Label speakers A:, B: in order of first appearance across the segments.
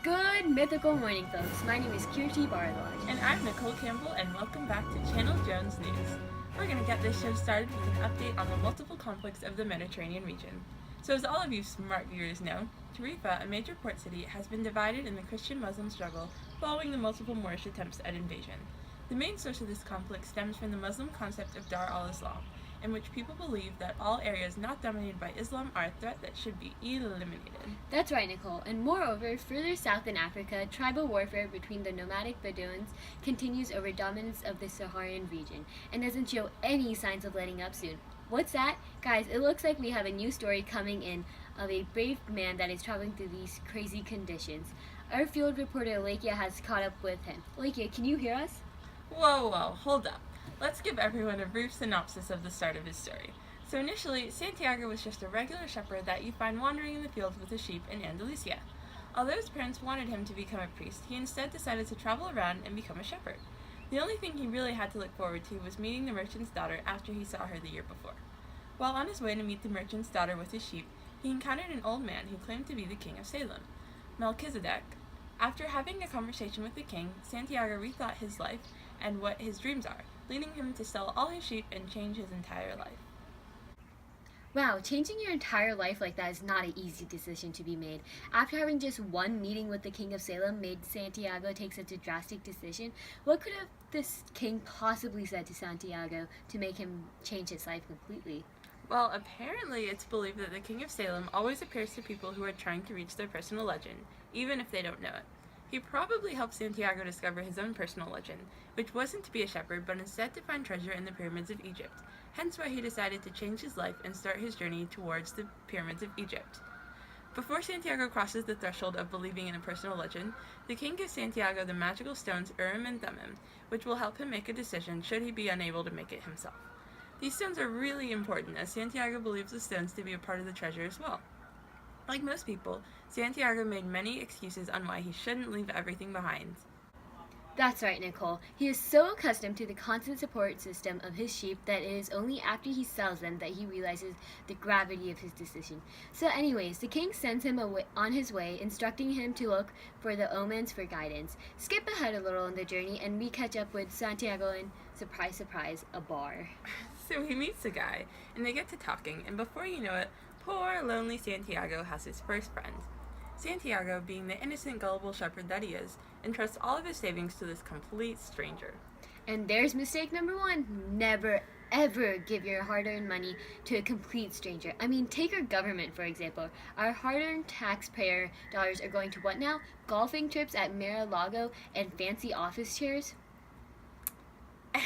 A: Good mythical morning, folks. My name is Kirti Bardwaj.
B: And I'm Nicole Campbell, and welcome back to Channel Jones News. We're going to get this show started with an update on the multiple conflicts of the Mediterranean region. So as all of you smart viewers know, Tarifa, a major port city, has been divided in the Christian-Muslim struggle following the multiple Moorish attempts at invasion. The main source of this conflict stems from the Muslim concept of Dar al-Islam, in which people believe that all areas not dominated by Islam are a threat that should be eliminated.
A: That's right, Nicole. And moreover, further south in Africa, tribal warfare between the nomadic Bedouins continues over dominance of the Saharan region and doesn't show any signs of letting up soon. What's that? Guys, it looks like we have a new story coming in of a brave man that is traveling through these crazy conditions. Our field reporter Alekia has caught up with him. Alekia, can you hear us?
B: Whoa, hold up. Let's give everyone a brief synopsis of the start of his story. So initially, Santiago was just a regular shepherd that you find wandering in the fields with his sheep in Andalusia. Although his parents wanted him to become a priest, he instead decided to travel around and become a shepherd. The only thing he really had to look forward to was meeting the merchant's daughter after he saw her the year before. While on his way to meet the merchant's daughter with his sheep, he encountered an old man who claimed to be the king of Salem, Melchizedek. After having a conversation with the king, Santiago rethought his life and what his dreams are, leading him to sell all his sheep and change his entire life.
A: Wow, changing your entire life like that is not an easy decision to be made. After having just one meeting with the King of Salem made Santiago take such a drastic decision, what could have this king possibly said to Santiago to make him change his life completely?
B: Well, apparently it's believed that the King of Salem always appears to people who are trying to reach their personal legend, even if they don't know it. He probably helped Santiago discover his own personal legend, which wasn't to be a shepherd, but instead to find treasure in the pyramids of Egypt, hence why he decided to change his life and start his journey towards the pyramids of Egypt. Before Santiago crosses the threshold of believing in a personal legend, the king gives Santiago the magical stones Urim and Thummim, which will help him make a decision should he be unable to make it himself. These stones are really important, as Santiago believes the stones to be a part of the treasure as well. Like most people, Santiago made many excuses on why he shouldn't leave everything behind.
A: That's right, Nicole. He is so accustomed to the constant support system of his sheep that it is only after he sells them that he realizes the gravity of his decision. So anyways, the king sends him on his way, instructing him to look for the omens for guidance. Skip ahead a little in the journey and we catch up with Santiago in, surprise, surprise, a bar.
B: So he meets a guy, and they get to talking, and before you know it, poor, lonely Santiago has his first friend. Santiago, being the innocent, gullible shepherd that he is, entrusts all of his savings to this complete stranger.
A: And there's mistake number one. Never, ever give your hard-earned money to a complete stranger. I mean, take our government, for example. Our hard-earned taxpayer dollars are going to what now? Golfing trips at Mar-a-Lago and fancy office chairs?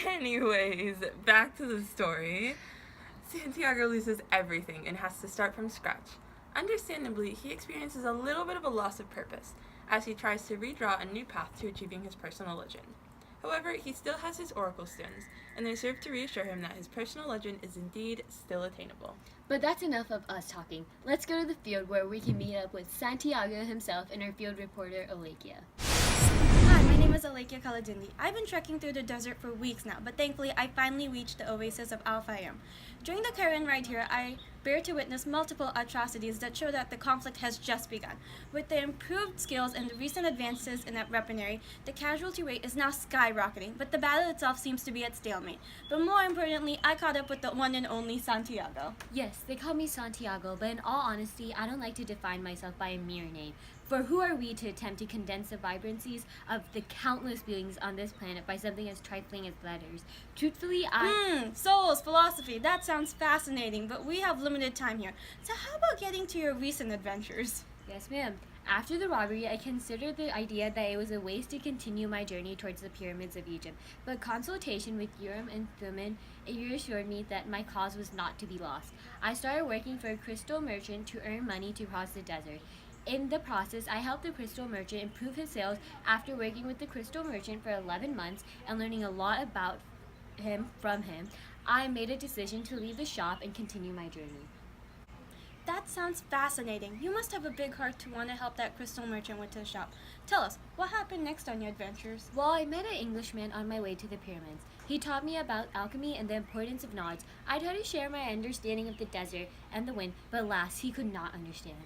B: Anyways, back to the story. Santiago loses everything and has to start from scratch. Understandably, he experiences a little bit of a loss of purpose as he tries to redraw a new path to achieving his personal legend. However, he still has his oracle stones, and they serve to reassure him that his personal legend is indeed still attainable.
A: But that's enough of us talking. Let's go to the field where we can meet up with Santiago himself and our field reporter, Alekia.
C: Hi, my name is Alekia Kaladindi. I've been trekking through the desert for weeks now, but thankfully I finally reached the oasis of Al Fayum. During the caravan ride here, I bear to witness multiple atrocities that show that the conflict has just begun. With the improved skills and the recent advances in that weaponry, the casualty rate is now skyrocketing, but the battle itself seems to be at stalemate. But more importantly, I caught up with the one and only Santiago.
A: Yes, they call me Santiago, but in all honesty, I don't like to define myself by a mere name. For who are we to attempt to condense the vibrancies of the countless beings on this planet by something as trifling as letters? Truthfully,
C: Souls, philosophy, that sounds fascinating, but we have limited time here. So how about getting to your recent adventures?
A: Yes, ma'am. After the robbery, I considered the idea that it was a waste to continue my journey towards the pyramids of Egypt, but consultation with Urim and Thummim, it reassured me that my cause was not to be lost. I started working for a crystal merchant to earn money to cross the desert. In the process, I helped the crystal merchant improve his sales after working with the crystal merchant for 11 months and learning a lot about him from him. I made a decision to leave the shop and continue my journey.
C: That sounds fascinating. You must have a big heart to want to help that crystal merchant with his shop. Tell us, what happened next on your adventures?
A: Well, I met an Englishman on my way to the pyramids. He taught me about alchemy and the importance of knowledge. I tried to share my understanding of the desert and the wind, but alas, he could not understand.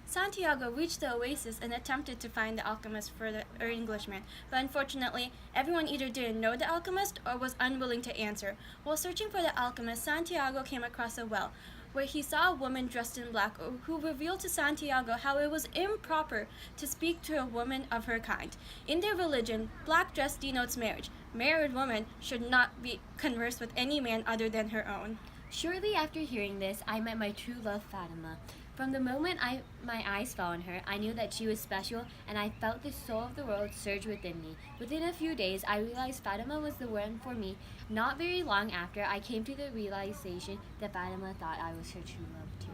C: Santiago reached the oasis and attempted to find the alchemist for the Englishman, but unfortunately, everyone either didn't know the alchemist or was unwilling to answer. While searching for the alchemist, Santiago came across a well, where he saw a woman dressed in black who revealed to Santiago how it was improper to speak to a woman of her kind. In their religion, black dress denotes marriage. Married women should not be converse with any man other than her own.
A: Shortly after hearing this, I met my true love, Fatima. From the moment my eyes fell on her, I knew that she was special, and I felt the soul of the world surge within me. Within a few days, I realized Fatima was the one for me. Not very long after, I came to the realization that Fatima thought I was her true love too.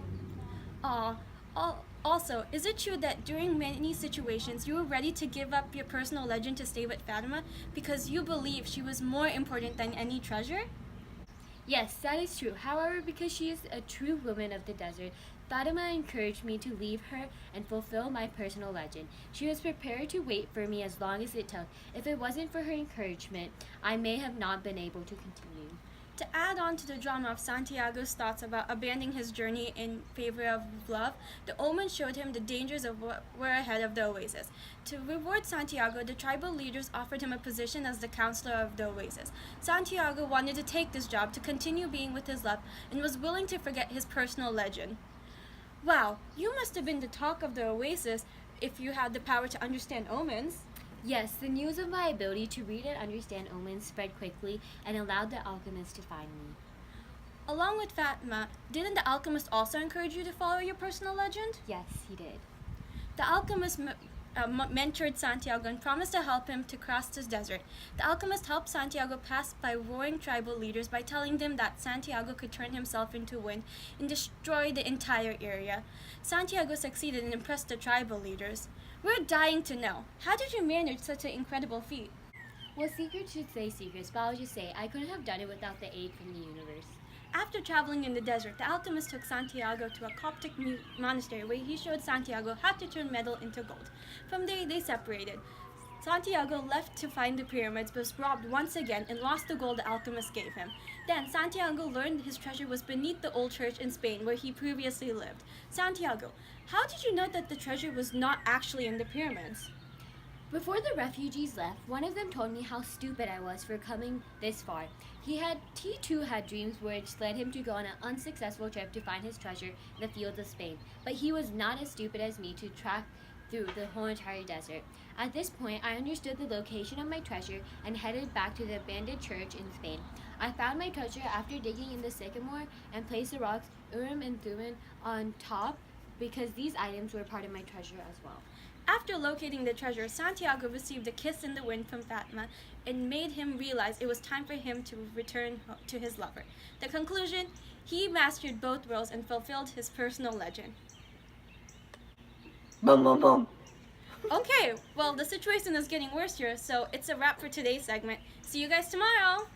C: Also, is it true that during many situations you were ready to give up your personal legend to stay with Fatima because you believed she was more important than any treasure?
A: Yes, that is true. However, because she is a true woman of the desert, Fatima encouraged me to leave her and fulfill my personal legend. She was prepared to wait for me as long as it took. If it wasn't for her encouragement, I may have not been able to continue.
C: To add on to the drama of Santiago's thoughts about abandoning his journey in favor of love, the omen showed him the dangers of what were ahead of the oasis. To reward Santiago, the tribal leaders offered him a position as the counselor of the oasis. Santiago wanted to take this job to continue being with his love and was willing to forget his personal legend. Wow, you must have been the talk of the oasis if you had the power to understand omens.
A: Yes, the news of my ability to read and understand omens spread quickly and allowed the alchemist to find me.
C: Along with Fatima, didn't the alchemist also encourage you to follow your personal legend?
A: Yes, he did.
C: The alchemist mentored Santiago and promised to help him to cross the desert. The alchemist helped Santiago pass by warring tribal leaders by telling them that Santiago could turn himself into wind and destroy the entire area. Santiago succeeded and impressed the tribal leaders. We're dying to know, how did you manage such an incredible feat?
A: Well, secrets should stay secrets, but I'll just say I couldn't have done it without the aid from the universe.
C: After traveling in the desert, the alchemist took Santiago to a Coptic monastery where he showed Santiago how to turn metal into gold. From there, they separated. Santiago left to find the pyramids, but was robbed once again and lost the gold the alchemist gave him. Then, Santiago learned his treasure was beneath the old church in Spain where he previously lived. Santiago, how did you know that the treasure was not actually in the pyramids?
A: Before the refugees left, one of them told me how stupid I was for coming this far. He too had dreams which led him to go on an unsuccessful trip to find his treasure in the fields of Spain, but he was not as stupid as me to track through the whole entire desert. At this point, I understood the location of my treasure and headed back to the abandoned church in Spain. I found my treasure after digging in the sycamore and placed the rocks Urim and Thummim on top because these items were part of my treasure as well.
C: After locating the treasure, Santiago received a kiss in the wind from Fatima and made him realize it was time for him to return to his lover. The conclusion, he mastered both worlds and fulfilled his personal legend.
B: Boom, boom, boom.
C: Okay, well, the situation is getting worse here, so it's a wrap for today's segment. See you guys tomorrow!